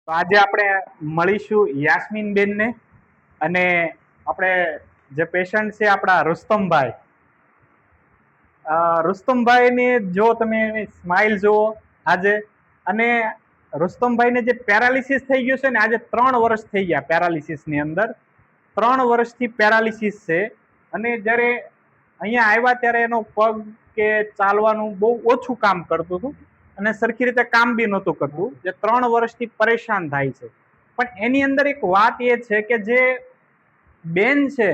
તો આજે આપણે મળીશું યાસ્મીન બેનને અને આપણે જે પેશન્ટ છે આપણા રુસ્તમભાઈ. રુસ્તમભાઈની જો તમે એની સ્માઇલ જુઓ આજે, અને રુસ્તમભાઈને જે પેરાલિસિસ થઈ ગયું છે ને, આજે 3 વર્ષ થઈ ગયા પેરાલિસિસની અંદર. 3 વર્ષથી પેરાલિસિસ છે. અને જ્યારે અહીંયા આવ્યા ત્યારે એનો પગ કે ચાલવાનું બહુ ઓછું કામ કરતું હતું અને સરખી રીતે કામ બી નહોતું કરતું, જે 3 વર્ષથી પરેશાન થાય છે. પણ એની અંદર એક વાત એ છે કે જે બેન છે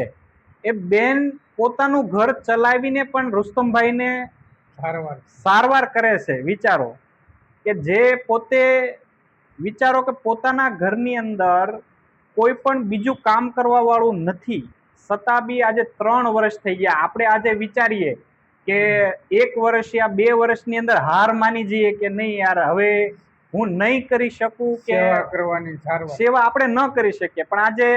એ બેન પોતાનું ઘર ચલાવીને પણ રુસ્તમભાઈને સારવાર કરે છે. વિચારો કે જે પોતે વિચારો કે પોતાના ઘરની અંદર કોઈ પણ બીજું કામ કરવા વાળું નથી, છતાં બી આજે 3 વર્ષ થઈ ગયા. આપણે આજે વિચારીએ કે 1 વર્ષ યા 2 વર્ષની અંદર હાર માની જઈએ કે નહીં યાર હવે હું નહીં કરી શકું, કે સેવા આપણે ન કરી શકીએ. પણ આજે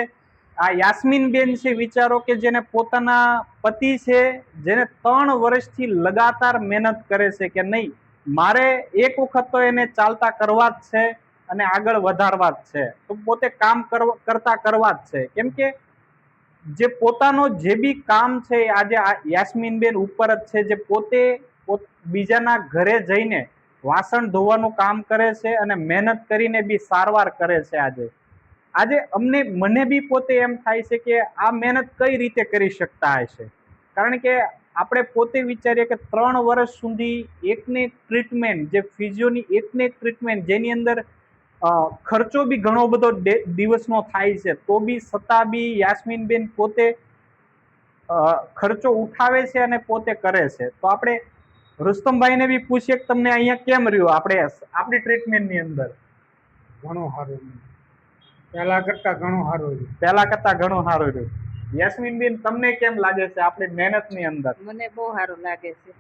આ યાસ્મીન બેન છે, વિચારો કે જેને પોતાના પતિ છે, જેને 3 વર્ષથી લગાતાર મહેનત કરે છે કે નહીં મારે એક વખત તો એને ચાલતા કરવા જ છે અને આગળ વધારવા જ છે, તો પોતે કામ કરતા કરવા જ છે. કેમ કે જે પોતાનો જે બી કામ છે આજે યાસ્મીન બેન ઉપર જ છે, જે પોતે બીજાના ઘરે જઈને વાસણ ધોવાનું કામ કરે છે અને મહેનત કરીને બી સારવાર કરે છે. આજે મને બી પોતે એમ થાય છે કે આ મહેનત કઈ રીતે કરી શકતા હશે. કારણ કે આપણે પોતે વિચારીએ કે 3 વર્ષ સુધી એકને એક ટ્રીટમેન્ટ, જે ફિઝિયોની એકને એક ટ્રીટમેન્ટ, જેની અંદર ખર્ચો બી ઘણો બધો દિવસનો થાય છે, તો બી છતાં બી યાસ્મીન બેન પોતે ખર્ચો ઉઠાવે છે અને પોતે કરે છે. તો આપણે રુસ્તમભાઈને બી પૂછીએ કે તમને અહીંયા કેમ રહ્યું આપણે આપણી ટ્રીટમેન્ટની અંદર? ઘણું સારું, પહેલા કરતા ઘણું સારું રહ્યું. પહેલા કરતા ઘણું સારું રહ્યું. યાસ્મીન બેન તમને કેમ લાગે છે આપણી મહેનતની અંદર? મને બહુ સારું લાગે છે.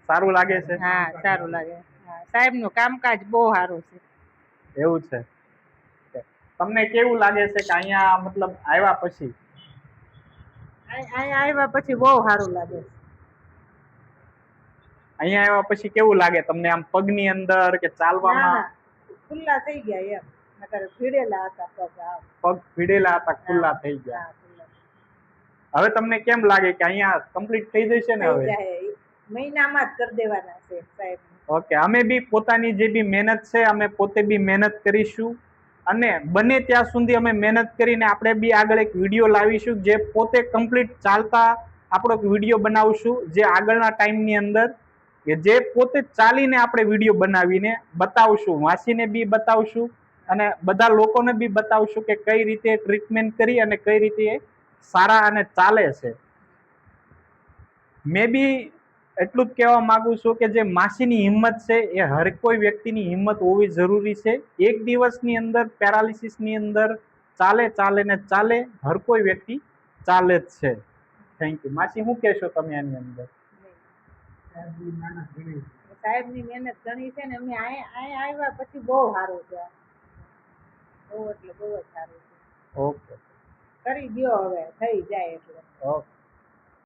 સારું લાગે છે? હા, સારું લાગે. સાહેબનું કામકાજ બહુ સારું છે. એવું છે. તમને કેવું લાગે છે કે અહીંયા મતલબ આવ્યા પછી? અહીંયા આવ્યા પછી બહુ સારું લાગે છે. અહીંયા આવ્યા પછી કેવું લાગે તમને આમ પગની અંદર કે ચાલવામાં? ખુલ્લા થઈ ગયા એમ, નકર ભીડેલા હતા પગ. પગ ભીડેલા હતા, ખુલ્લા થઈ ગયા. હવે તમને કેમ લાગે કે અહીંયા કમ્પ્લીટ થઈ જશે ને? હવે મહિનામાં જ કરી દેવાના છે સાહેબ. ઓકે, અમે બી પોતાની જે બી મહેનત છે અમે પોતે બી મહેનત કરીશું, અને બને ત્યાં સુધી અમે મહેનત કરીને આપણે બી આગળ એક વિડીયો લાવીશું, જે પોતે કમ્પ્લીટ ચાલતા આપણો એક વિડીયો બનાવશું, જે આગળના ટાઈમની અંદર કે જે પોતે ચાલીને આપણે વિડીયો બનાવીને બતાવશું, વાંચીને બી બતાવશું અને બધા લોકોને બી બતાવશું કે કઈ રીતે ટ્રીટમેન્ટ કરી અને કઈ રીતે સારા અને ચાલે છે. મેં બી એટલું જ કહેવા માંગુ છું કે જે માસીની હિંમત છે એ હર કોઈ વ્યક્તિની હિંમત હોવી જરૂરી છે. એક દિવસની અંદર પેરાલિસિસની અંદર ચાલે ને ચાલે, હર કોઈ વ્યક્તિ ચાલે જ છે. Thank you. માસી શું કહેશો તમે આની અંદર? સાહેબની મહેનત ઘણી છે ને, અમે અહીંયા આવ્યા પછી બહુ સારું છે. બહુ એટલે બહુ જ સારું છે. ઓકે, કરી દો હવે થઈ જાય એટલે. ઓકે.